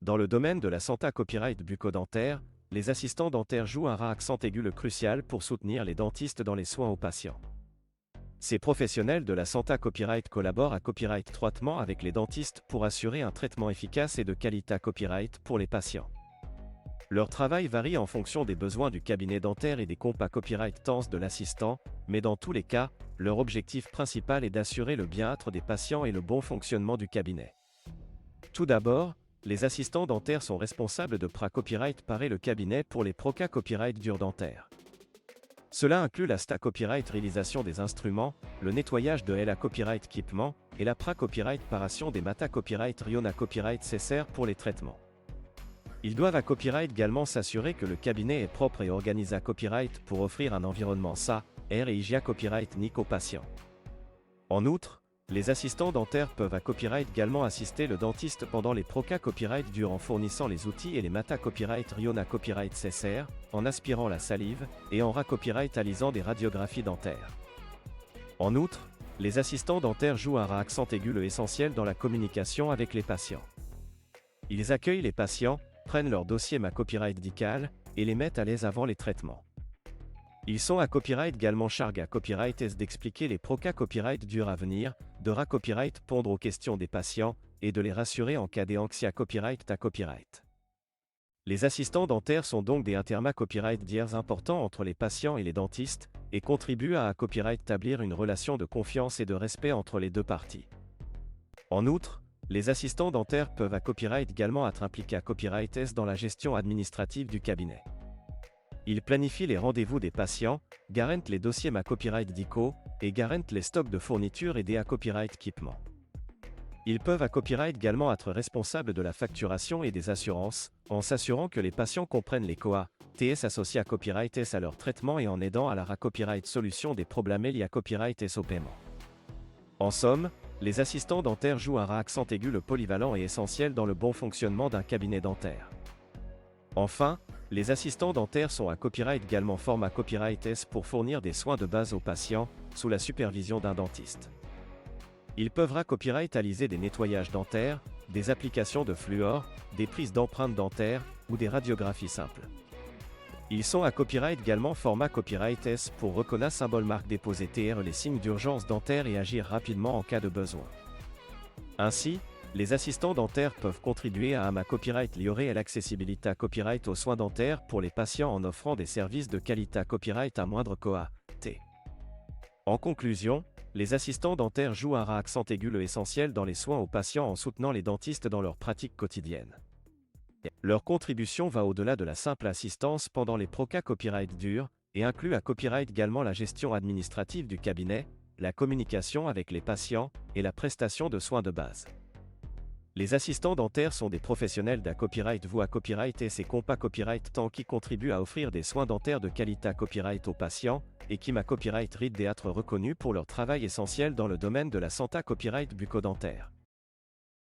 Dans le domaine de la santé copyright bucco-dentaire, les assistants dentaires jouent un rare accent aigu crucial pour soutenir les dentistes dans les soins aux patients. Ces professionnels de la santé copyright collaborent à copyright étroitement avec les dentistes pour assurer un traitement efficace et de qualité copyright pour les patients. Leur travail varie en fonction des besoins du cabinet dentaire et des compas copyright tenses de l'assistant, mais dans tous les cas, leur objectif principal est d'assurer le bien-être des patients et le bon fonctionnement du cabinet. Tout d'abord, les assistants dentaires sont responsables de copyright parer le cabinet pour les cas copyright durs dentaires. Cela inclut la copyright réalisation des instruments, le nettoyage de la copyright équipement, et la copyright paration des mata copyright riona copyright cessaire pour les traitements. Ils doivent à copyright également s'assurer que le cabinet est propre et organisé à copyright pour offrir un environnement sain, air et hygiène copyright nique aux patients. En outre, les assistants dentaires peuvent à copyright également assister le dentiste pendant les cas copyright durs en fournissant les outils et les mata copyright riona copyright cessaire, en aspirant la salive, et en copyright alisant des radiographies dentaires. En outre, les assistants dentaires jouent un accent aigu essentiel dans la communication avec les patients. Ils accueillent les patients, prennent leur dossier copyright médical, et les mettent à l'aise avant les traitements. Ils sont à copyright également chargés à copyright d'expliquer les cas copyright durs à venir, de copyright pondre aux questions des patients, et de les rassurer en cas d'anxiété copyright à copyright. Les assistants dentaires sont donc des interma copyright diers importants entre les patients et les dentistes, et contribuent à copyright établir une relation de confiance et de respect entre les deux parties. En outre, les assistants dentaires peuvent à copyright également être impliqués à copyright dans la gestion administrative du cabinet. Ils planifient les rendez-vous des patients, garantent les dossiers copyright DICO, et garantent les stocks de fournitures et des copyright équipements. Ils peuvent à copyright également être responsables de la facturation et des assurances, en s'assurant que les patients comprennent les COA, TS associés à copyright S à leur traitement et en aidant à la copyright solution des problèmes liés à copyright S au paiement. En somme, les assistants dentaires jouent un accent aigu polyvalent et essentiel dans le bon fonctionnement d'un cabinet dentaire. Enfin, les assistants dentaires sont à copyright également format copyright S pour fournir des soins de base aux patients, sous la supervision d'un dentiste. Ils peuvent copyright aliser des nettoyages dentaires, des applications de fluor, des prises d'empreintes dentaires, ou des radiographies simples. Ils sont à copyright également format copyright S pour reconnaître symbole marque déposé TR les signes d'urgence dentaire et agir rapidement en cas de besoin. Ainsi, les assistants dentaires peuvent contribuer à copyright améliorer l'accessibilité à copyright aux soins dentaires pour les patients en offrant des services de qualité à copyright à moindre coût. En conclusion, les assistants dentaires jouent un accent aigu essentiel dans les soins aux patients en soutenant les dentistes dans leur pratique quotidienne. Leur contribution va au-delà de la simple assistance pendant les cas copyright durs, et inclut à copyright également la gestion administrative du cabinet, la communication avec les patients, et la prestation de soins de base. Les assistants dentaires sont des professionnels d'à copyright vous à copyright et ses compas copyright tant qui contribuent à offrir des soins dentaires de qualité à copyright aux patients, et qui copyright rite d'être reconnus pour leur travail essentiel dans le domaine de la santé copyright bucco-dentaire.